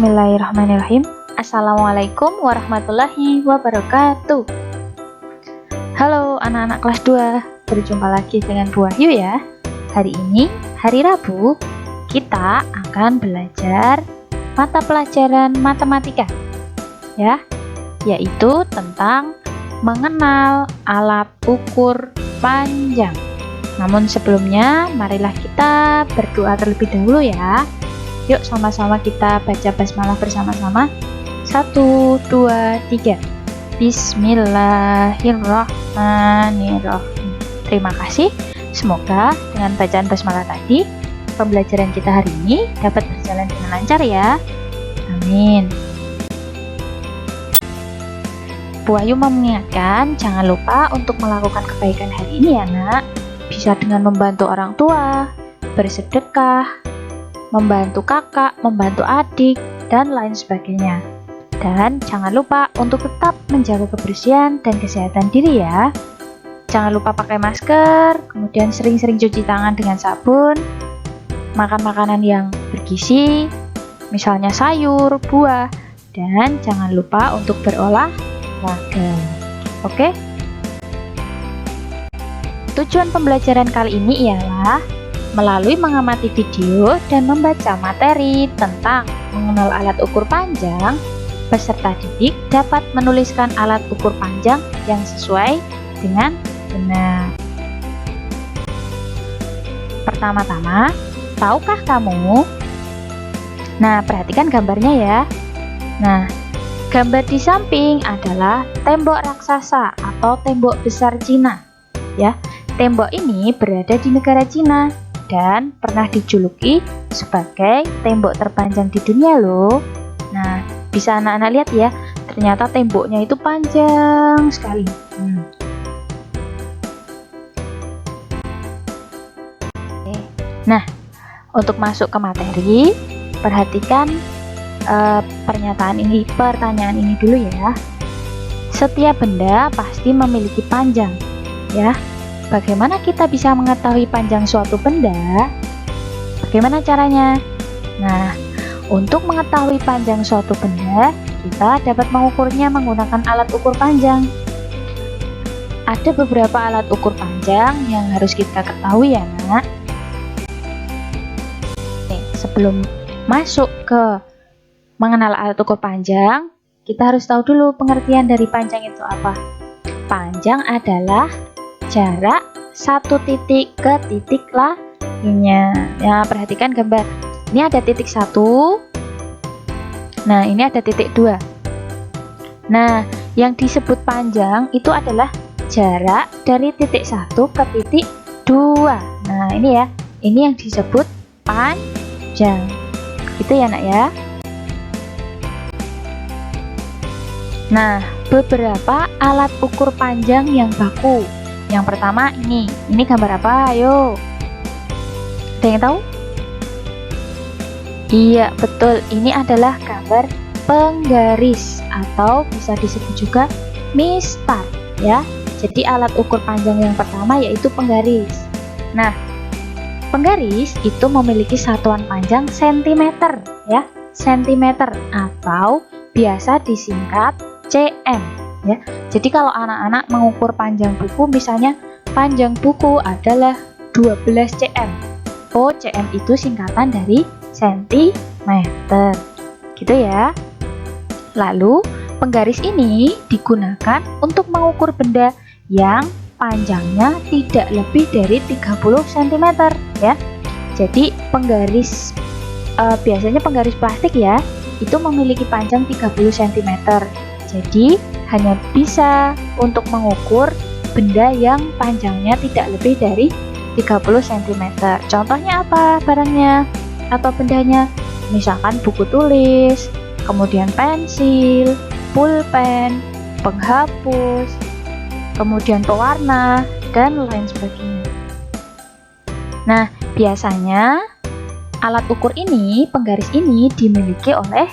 Bismillahirrahmanirrahim. Assalamualaikum warahmatullahi wabarakatuh. Halo anak-anak kelas 2, berjumpa lagi dengan Bu Wahyu ya. Hari ini, hari Rabu, kita akan belajar mata pelajaran matematika ya, yaitu tentang mengenal alat ukur panjang. Namun sebelumnya, marilah kita berdoa terlebih dahulu ya. Yuk sama-sama kita baca basmalah bersama-sama. 1, 2, 3. Bismillahirrahmanirrahim. Terima kasih. Semoga dengan bacaan basmalah tadi, pembelajaran kita hari ini dapat berjalan dengan lancar ya. Amin. Bu Ayu mau mengingatkan, jangan lupa untuk melakukan kebaikan hari ini ya nak. Bisa dengan membantu orang tua, bersedekah, membantu kakak, membantu adik, dan lain sebagainya. Dan jangan lupa untuk tetap menjaga kebersihan dan kesehatan diri ya. Jangan lupa pakai masker, kemudian sering-sering cuci tangan dengan sabun, makan makanan yang bergizi, misalnya sayur, buah, dan jangan lupa untuk berolahraga. Oke? Tujuan pembelajaran kali ini ialah melalui mengamati video dan membaca materi tentang mengenal alat ukur panjang, peserta didik dapat menuliskan alat ukur panjang yang sesuai dengan benar. Pertama-tama, tahukah kamu? Nah, perhatikan gambarnya ya. Nah, gambar di samping adalah tembok raksasa atau tembok besar Cina. Ya, tembok ini berada di negara Cina dan pernah dijuluki sebagai tembok terpanjang di dunia loh. Nah, bisa anak-anak lihat ya, ternyata temboknya itu panjang sekali. Nah, untuk masuk ke materi, perhatikan pertanyaan ini dulu ya. Setiap benda pasti memiliki panjang, ya. Bagaimana kita bisa mengetahui panjang suatu benda? Bagaimana caranya? Nah, untuk mengetahui panjang suatu benda, kita dapat mengukurnya menggunakan alat ukur panjang. Ada beberapa alat ukur panjang yang harus kita ketahui ya nak. Sebelum masuk ke mengenal alat ukur panjang, kita harus tahu dulu pengertian dari panjang itu apa. Panjang adalah jarak satu titik ke titik lainnya. Ya, perhatikan gambar. Ini ada titik 1. Nah, ini ada titik 2. Nah, yang disebut panjang itu adalah jarak dari titik 1 ke titik 2. Nah, ini ya. Ini yang disebut panjang. Gitu ya, nak ya. Nah, beberapa alat ukur panjang yang baku. Yang pertama ini gambar apa? Ayo. Ada yang tahu? Iya, betul. Ini adalah gambar penggaris atau bisa disebut juga mistar ya. Jadi alat ukur panjang yang pertama yaitu penggaris. Nah, penggaris itu memiliki satuan panjang cm ya. Cm atau biasa disingkat cm. Ya, jadi kalau anak-anak mengukur panjang buku, misalnya panjang buku adalah 12 cm. Oh, cm itu singkatan dari centimeter. Gitu ya. Lalu, penggaris ini digunakan untuk mengukur benda yang panjangnya tidak lebih dari 30 cm ya. Jadi, penggaris biasanya penggaris plastik ya, itu memiliki panjang 30 cm. Jadi, hanya bisa untuk mengukur benda yang panjangnya tidak lebih dari 30 cm. Contohnya apa barangnya atau bendanya? Misalkan buku tulis, kemudian pensil, pulpen, penghapus, kemudian pewarna, dan lain sebagainya. Nah, biasanya alat ukur ini, penggaris ini dimiliki oleh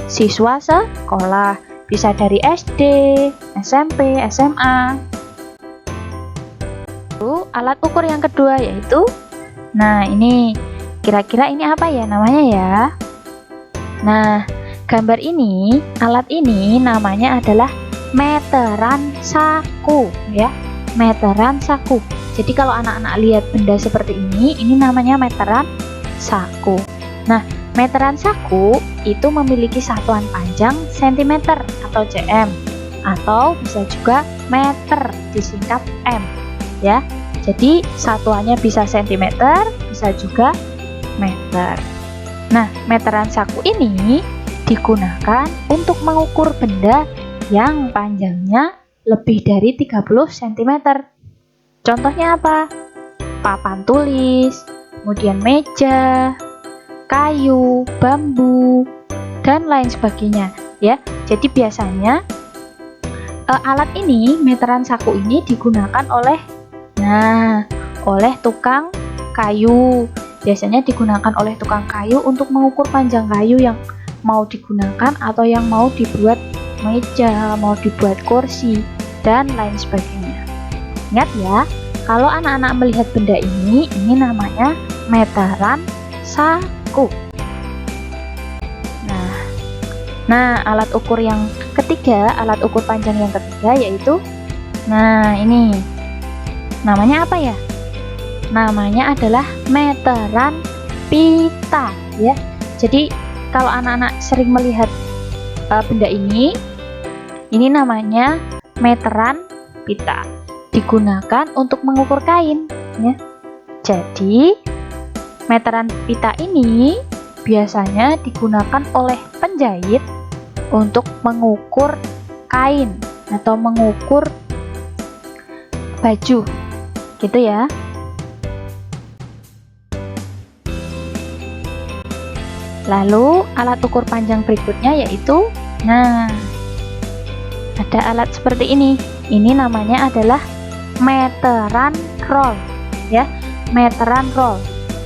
siswa sekolah. Bisa dari SD, SMP, SMA. Lalu alat ukur yang kedua yaitu, nah ini kira-kira ini apa ya namanya ya? Nah, gambar ini, alat ini namanya adalah meteran saku ya, meteran saku. Jadi kalau anak-anak lihat benda seperti ini namanya meteran saku. Nah, meteran saku itu memiliki satuan panjang cm atau cm, atau bisa juga meter disingkat m ya. Jadi satuannya bisa cm, bisa juga meter. Nah, meteran saku ini digunakan untuk mengukur benda yang panjangnya lebih dari 30 cm. Contohnya apa? Papan tulis, kemudian meja, kayu, bambu, dan lain sebagainya ya. Jadi biasanya alat ini, meteran saku ini digunakan oleh tukang kayu. Biasanya digunakan oleh tukang kayu untuk mengukur panjang kayu yang mau digunakan atau yang mau dibuat meja, mau dibuat kursi, dan lain sebagainya. Ingat ya, kalau anak-anak melihat benda ini namanya meteran saku. Nah, alat ukur yang ketiga, alat ukur panjang yang ketiga yaitu, ini namanya apa ya? Namanya adalah meteran pita ya. Jadi kalau anak-anak sering melihat benda ini namanya meteran pita, digunakan untuk mengukur kain ya. Jadi meteran pita ini biasanya digunakan oleh penjahit untuk mengukur kain atau mengukur baju gitu ya. Lalu alat ukur panjang berikutnya yaitu, ada alat seperti ini. Ini namanya adalah meteran roll ya, meteran roll.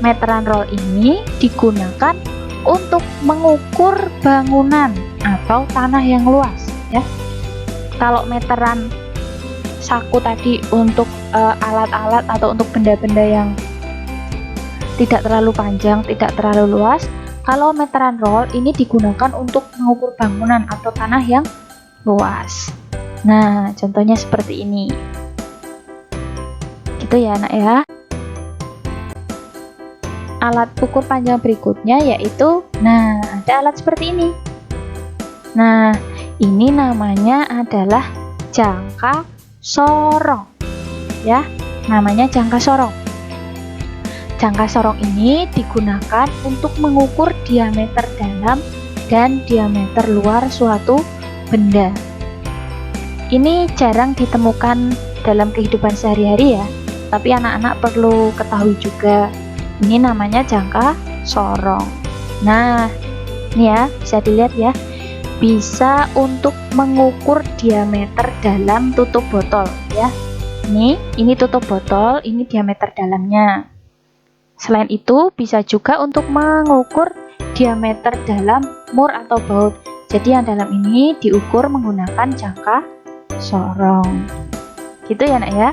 Meteran roll ini digunakan untuk mengukur bangunan atau tanah yang luas ya. Kalau meteran saku tadi untuk alat-alat atau untuk benda-benda yang tidak terlalu panjang, tidak terlalu luas. Kalau meteran roll ini digunakan untuk mengukur bangunan atau tanah yang luas. Nah, contohnya seperti ini. Gitu ya, Nak ya. Alat ukur panjang berikutnya yaitu, ada alat seperti ini. Nah, ini namanya adalah jangka sorong. Ya, namanya jangka sorong. Jangka sorong ini digunakan untuk mengukur diameter dalam dan diameter luar suatu benda. Ini jarang ditemukan dalam kehidupan sehari-hari ya, tapi anak-anak perlu ketahui juga, ini namanya jangka sorong. Nah, ini ya, bisa dilihat ya, bisa untuk mengukur diameter dalam tutup botol ya. Ini tutup botol, ini diameter dalamnya. Selain itu, bisa juga untuk mengukur diameter dalam mur atau baut. Jadi yang dalam ini diukur menggunakan jangka sorong. Gitu ya, Nak ya.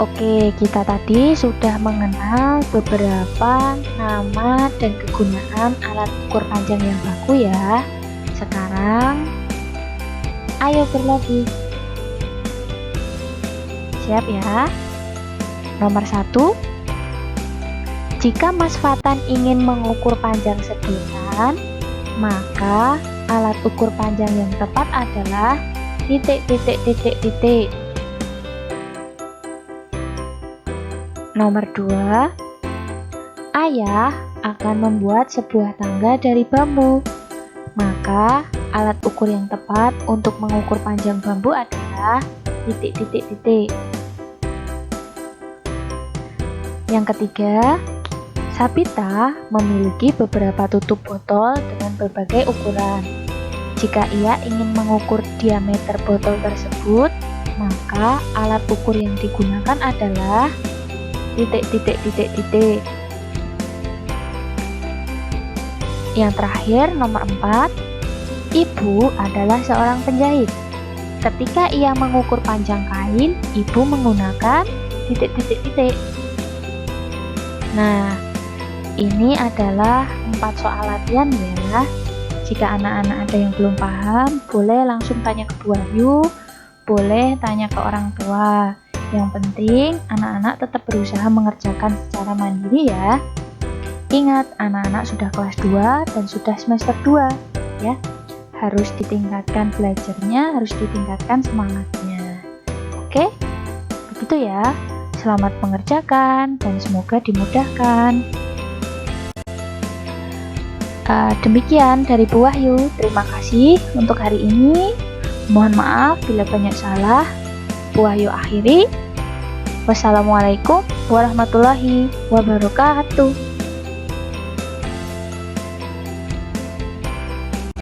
Oke, kita tadi sudah mengenal beberapa nama dan kegunaan alat ukur panjang yang baku ya. Sekarang, ayo berlatih. Siap ya? Nomor 1, jika Mas Fatan ingin mengukur panjang sedotan, maka alat ukur panjang yang tepat adalah titik. Nomor 2, ayah akan membuat sebuah tangga dari bambu. Maka alat ukur yang tepat untuk mengukur panjang bambu adalah titik. Yang ketiga, Sabita memiliki beberapa tutup botol dengan berbagai ukuran. Jika ia ingin mengukur diameter botol tersebut, maka alat ukur yang digunakan adalah titik. Yang terakhir, nomor 4, ibu adalah seorang penjahit. Ketika ia mengukur panjang kain, ibu menggunakan titik-titik-titik. Nah, ini adalah 4 soal latihan ya. Jika anak-anak ada yang belum paham, boleh langsung tanya ke Bu Wahyu, boleh tanya ke orang tua. Yang penting, anak-anak tetap berusaha mengerjakan secara mandiri ya. Ingat, anak-anak sudah kelas 2 dan sudah semester 2 ya. Harus ditingkatkan belajarnya, harus ditingkatkan semangatnya. Oke? Begitu ya. Selamat mengerjakan dan semoga dimudahkan. Demikian dari Bu Wahyu. Terima kasih untuk hari ini. Mohon maaf bila banyak salah. Bu Wahyu akhiri. Wassalamualaikum warahmatullahi wabarakatuh.